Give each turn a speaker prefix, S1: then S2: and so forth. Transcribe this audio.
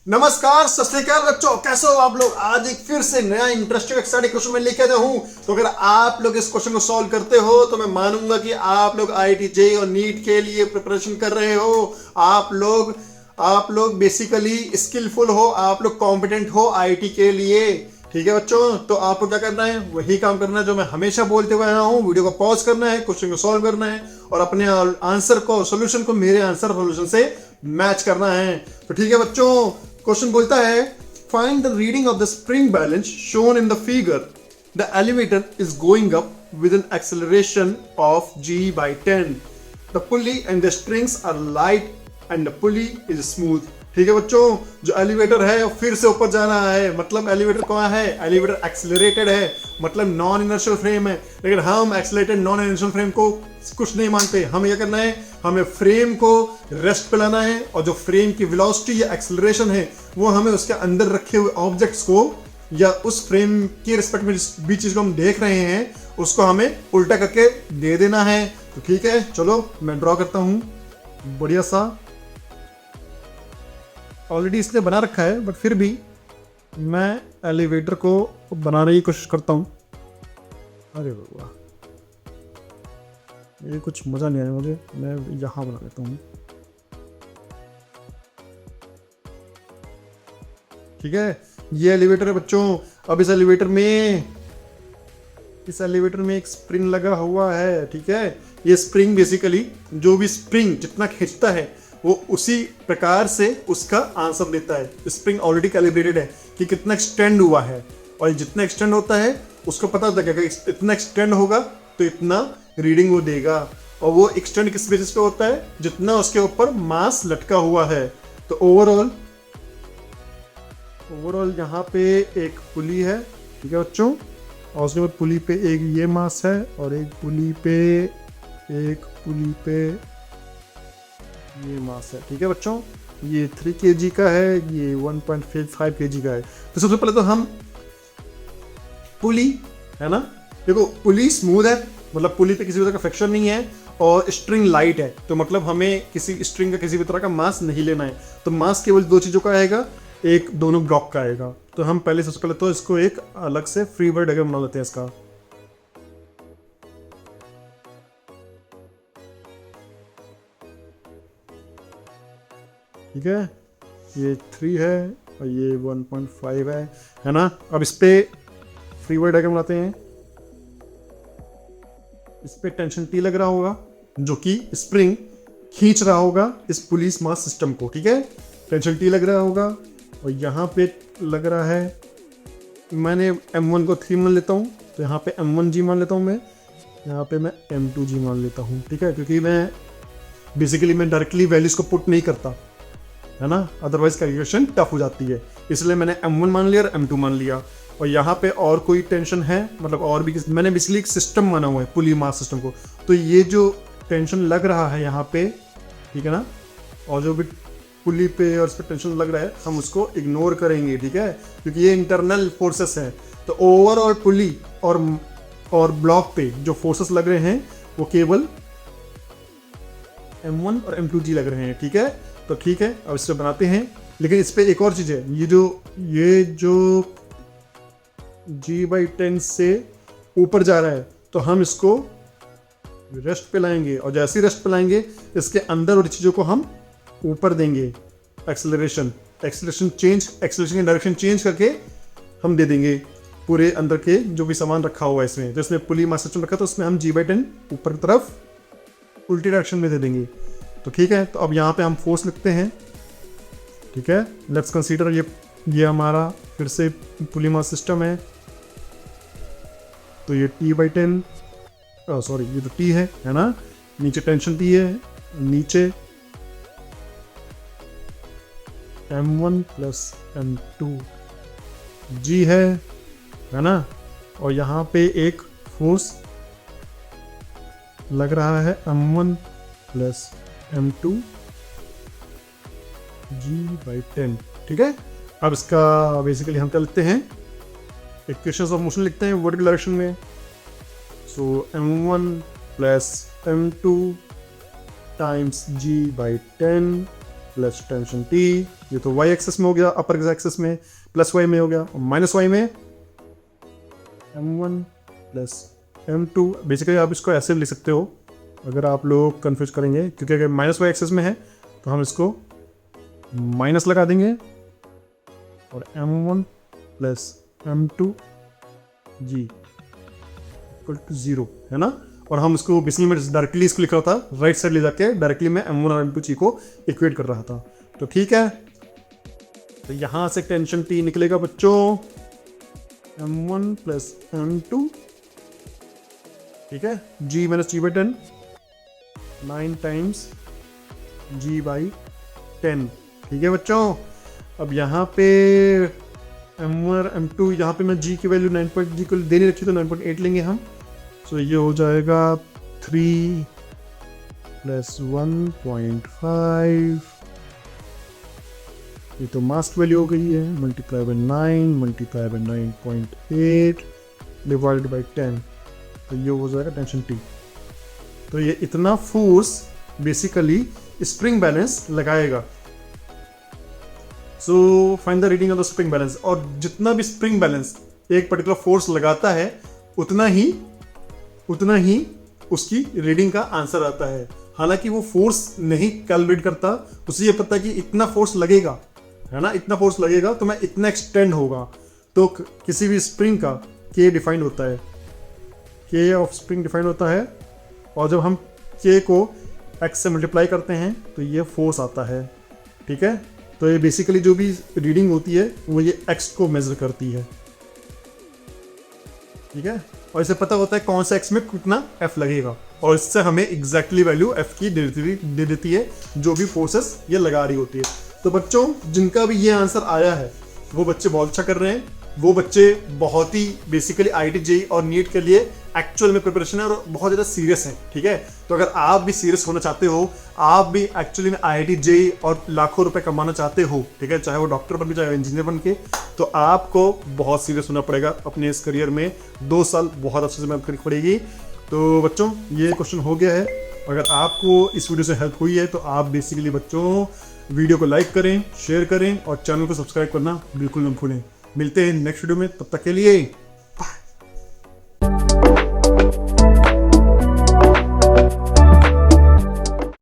S1: नमस्कार, सत श्री अकाल बच्चों, कैसे हो आप लोग। आज एक फिर से नया इंटरेस्टिंग एक्साइटिंग क्वेश्चन मैं लेके आया हूं। तो अगर आप लोग इस क्वेश्चन को सॉल्व करते हो तो मैं मानूंगा कि आप लोग आईआईटी जेईई और नीट के लिए प्रिपरेशन कर रहे हो। आप लोग बेसिकली स्किलफुल हो, आप लोग कॉम्पिटेंट हो आईआईटी के लिए। ठीक है बच्चों, तो आपको क्या करना है, वही काम करना है जो मैं हमेशा बोलते हुए आया हूँ। वीडियो को पॉज करना है, क्वेश्चन को सॉल्व करना है और अपने आंसर को, सोल्यूशन को मेरे आंसर सोल्यूशन से मैच करना है। तो ठीक है बच्चों, क्वेश्चन बोलता है find the reading of the spring balance shown in the figure. The elevator is going up with an acceleration of g by 10. The pulley and the strings are light and the pulley is smooth. ठीक है बच्चों, जो elevator है वो फिर से ऊपर जा रहा है, मतलब एलिवेटर कहाँ है, एलिवेटर एक्सेलरेटेड है, मतलब नॉन इनर्शियल फ्रेम है। लेकिन हम एक्सेलरेटेड नॉन इनर्शियल फ्रेम को कुछ नहीं मानते। हमें क्या करना है, हमें फ्रेम को रेस्ट पे लाना है और जो फ्रेम की वेलोसिटी या एक्सेलरेशन है वो हमें उसके अंदर रखे हुए ऑब्जेक्ट्स को या उस फ्रेम के रिस्पेक्ट में जिस भी चीज को हम देख रहे हैं उसको हमें उल्टा करके दे देना है। तो ठीक है, चलो मैं ड्रॉ करता हूँ बढ़िया सा। ऑलरेडी इसने बना रखा है बट फिर भी मैं एलिवेटर को बनाने की कोशिश करता हूँ। अरे वाह, ये कुछ मज़ा नहीं आया मुझे, मैं यहाँ बना लेता हूँ। ठीक है, ये एलिवेटर है बच्चों। अब इस एलिवेटर में एक स्प्रिंग लगा हुआ है। ठीक है, ये स्प्रिंग बेसिकली जो भी स्प्रिंग जितना खींचता है वो उसी प्रकार से उसका आंसर देता है। स्प्रिंग ऑलरेडी कैलिब्रेटेड है कि कितना एक्सटेंड हुआ है और जितना एक्सटेंड होता है उसको पता होता है कि इतना एक्सटेंड होगा तो इतना रीडिंग वो देगा। और वो एक्सटेंड किस बेसिस पे होता है, जितना उसके ऊपर मास लटका हुआ है। तो ओवरऑल यहाँ पे एक पुली है। ठीक है बच्चों, और उसके बाद पुली पे एक ये मास है और एक पुली पे ये मास है। ठीक है बच्चों, ये 3 kg का है, ये 1.5 kg का है। तो सबसे पहले तो हम पुली है ना, देखो पुली स्मूथ है, मतलब पुली पे किसी भी तरह का फ्रिक्शन नहीं है और स्ट्रिंग लाइट है, तो मतलब हमें किसी स्ट्रिंग का किसी भी तरह का मास नहीं लेना है। तो मास केवल 2 चीज़ों का आएगा, एक दोनों ब्लॉक का आएगा। तो हम पहले सबसे पहले तो इसको एक अलग से फ्री बॉडी डायग्राम बना लेते हैं इसका। ठीक है, ये 3 है और ये 1.5 है ना। अब इस पे फ्री बॉडी डायग्राम बनाते हैं। इस पे टेंशन टी लग रहा होगा जो कि स्प्रिंग खींच रहा होगा इस पुलिस मास सिस्टम को। ठीक है, टेंशन टी लग रहा होगा और यहाँ पे लग रहा है, मैंने M1 को 3 मान लेता हूँ, तो यहाँ पे M1G मान लेता हूँ मैं, यहाँ पे मैं M2G मान लेता हूँ। ठीक है, क्योंकि मैं डायरेक्टली वैल्यूज को पुट नहीं करता है ना, अदरवाइज कैलकुलेशन टफ हो जाती है। इसलिए मैंने M1 मान लिया और M2 मान लिया। और यहाँ पे और कोई टेंशन है, मतलब और भी मैंने बेसिकली एक सिस्टम माना हुआ है पुली मास सिस्टम को। तो ये जो टेंशन लग रहा है यहाँ पे, ठीक है ना, और जो भी पुली पे और इस पर टेंशन लग रहा है हम उसको इग्नोर करेंगे। ठीक है, क्योंकि ये इंटरनल फोर्सेस हैं। तो ओवरऑल पुली और ब्लॉक पे जो फोर्सेस लग रहे हैं वो केवल M1 और M2G लग रहे हैं। ठीक है, तो ठीक है, अब इससे बनाते हैं। लेकिन इस पे एक और चीज़ है, ये जो G/10 से ऊपर जा रहा है तो हम इसको रेस्ट पे लाएंगे, और जैसे ही रेस्ट पे लाएंगे इसके अंदर और चीज़ों को हम ऊपर देंगे। एक्सेलरेशन की डायरेक्शन चेंज करके हम दे देंगे पूरे अंदर के जो भी सामान रखा हुआ है इसमें। तो इसमें पुली मास सिस्टम रखा तो उसमें हम G/10 ऊपर की तरफ उल्टी डायरेक्शन में दे देंगे। तो ठीक है, तो अब यहाँ पे हम फोर्स लिखते हैं। ठीक है, लेट्स कंसीडर ये हमारा फिर से पुली मास सिस्टम है। तो ये T/10, सॉरी ये तो T है ना, नीचे टेंशन T है, नीचे M1 प्लस M2 G है ना, और यहाँ पे एक फोर्स लग रहा है M1 प्लस M2 G/10। ठीक है, अब इसका बेसिकली हम क्या लिखते हैं, इक्वेशंस ऑफ मोशन लिखते हैं वर्टिकल डायरेक्शन में। सो M1 plus M2 times G/10 plus tension T, ये तो वाई एक्सेस में हो गया, अपर एक्सेस में प्लस वाई में हो गया, और माइनस वाई में m1 प्लस m2। बेसिकली आप इसको ऐसे भी लिख सकते हो अगर आप लोग कन्फ्यूज करेंगे, क्योंकि अगर माइनस वाई एक्सेस में है तो हम इसको माइनस लगा देंगे और m1 plus m2 ji equal to 0, है ना। और हम इसको बेसिकली मैं डायरेक्टली इसको लिख रहा था, राइट साइड ले जाके डायरेक्टली मैं m1 और m2 जी को इक्वेट कर रहा था। तो ठीक है, तो यहां से टेंशन टी निकलेगा बच्चों m1 प्लस m2, ठीक है, g minus g by 10, 9 times g by 10, ठीक है बच्चों। अब यहाँ पे m1 m2, यहाँ पे मैं g की वैल्यू 9 जी को दे नहीं रखी तो 9.8 लेंगे हम। सो ये हो जाएगा 3 प्लस 1.5, ये तो मास वैल्यू हो गई है, multiply by 9 multiply by 9.8 divided by 10, तो ये हो जाएगा टेंशन टी। तो ये इतना फोर्स बेसिकली स्प्रिंग बैलेंस लगाएगा। So find the reading of the spring balance. और जितना भी स्प्रिंग बैलेंस एक पर्टिकुलर फोर्स लगाता है उतना ही उसकी रीडिंग का आंसर आता है। हालांकि वो फोर्स नहीं कैलकुलेट करता, उसे ये पता कि इतना फोर्स लगेगा, है ना, इतना फोर्स लगेगा तो मैं इतना एक्सटेंड होगा। तो किसी भी स्प्रिंग का के डिफाइंड होता है, के ऑफ स्प्रिंग डिफाइंड होता है, और जब हम के को एक्स से मल्टीप्लाई करते हैं तो ये फोर्स आता है, ठीक है। तो ये बेसिकली जो भी रीडिंग होती है वो ये एक्स को मेजर करती है, ठीक है। और इसे पता होता है कौन सा एक्स में कितना एफ लगेगा, और इससे हमें एग्जैक्टली वैल्यू एफ की दे देती है जो भी फोर्सेस ये लगा रही होती है। तो बच्चों जिनका भी ये आंसर आया है वो बच्चे बहुत अच्छा कर रहे हैं, वो बच्चे बहुत ही बेसिकली IIT JEE और नीट के लिए एक्चुअल में प्रिपरेशन है और बहुत ज़्यादा सीरियस है, ठीक है। तो अगर आप भी सीरियस होना चाहते हो, आप भी एक्चुअली में IIT JEE और लाखों रुपए कमाना चाहते हो, ठीक है, चाहे वो डॉक्टर बन के चाहे इंजीनियर बन के, तो आपको बहुत सीरियस होना पड़ेगा अपने इस करियर में। 2 साल बहुत अच्छे से मेहनत करनी पड़ेगी। तो बच्चों ये क्वेश्चन हो गया है। अगर आपको इस वीडियो से हेल्प हुई है तो आप बेसिकली बच्चों वीडियो को लाइक करें, शेयर करें और चैनल को सब्सक्राइब करना बिल्कुल न भूलें। मिलते हैं नेक्स्ट वीडियो में, तब तक के लिए